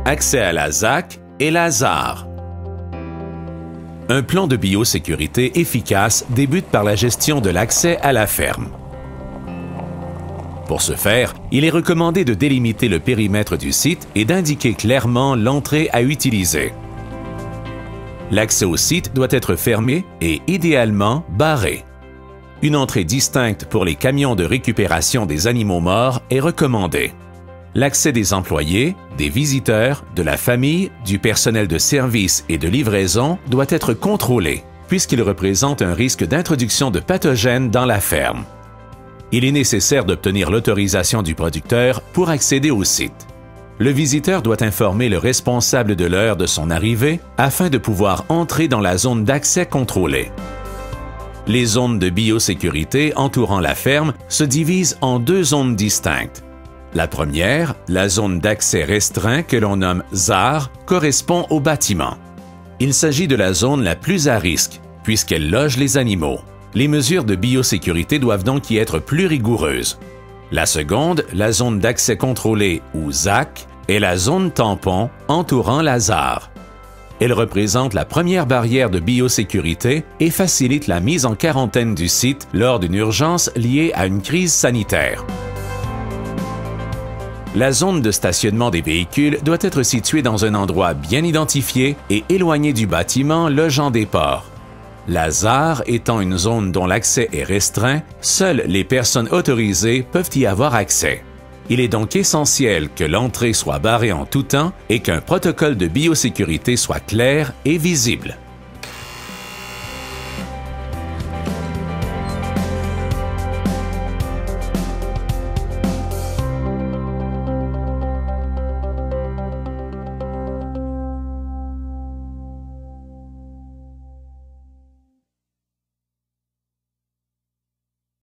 accès à la ZAC et la ZAR. Un plan de biosécurité efficace débute par la gestion de l'accès à la ferme. Pour ce faire, il est recommandé de délimiter le périmètre du site et d'indiquer clairement l'entrée à utiliser. L'accès au site doit être fermé et idéalement barré. Une entrée distincte pour les camions de récupération des animaux morts est recommandée. L'accès des employés, des visiteurs, de la famille, du personnel de service et de livraison doit être contrôlé, puisqu'il représente un risque d'introduction de pathogènes dans la ferme. Il est nécessaire d'obtenir l'autorisation du producteur pour accéder au site. Le visiteur doit informer le responsable de l'heure de son arrivée afin de pouvoir entrer dans la zone d'accès contrôlée. Les zones de biosécurité entourant la ferme se divisent en deux zones distinctes. La première, la zone d'accès restreint que l'on nomme ZAR, correspond au bâtiment. Il s'agit de la zone la plus à risque, puisqu'elle loge les animaux. Les mesures de biosécurité doivent donc y être plus rigoureuses. La seconde, la zone d'accès contrôlé ou ZAC, est la zone tampon entourant la ZAR. Elle représente la première barrière de biosécurité et facilite la mise en quarantaine du site lors d'une urgence liée à une crise sanitaire. La zone de stationnement des véhicules doit être située dans un endroit bien identifié et éloigné du bâtiment logeant des ports. La ZAR étant une zone dont l'accès est restreint, seules les personnes autorisées peuvent y avoir accès. Il est donc essentiel que l'entrée soit barrée en tout temps et qu'un protocole de biosécurité soit clair et visible.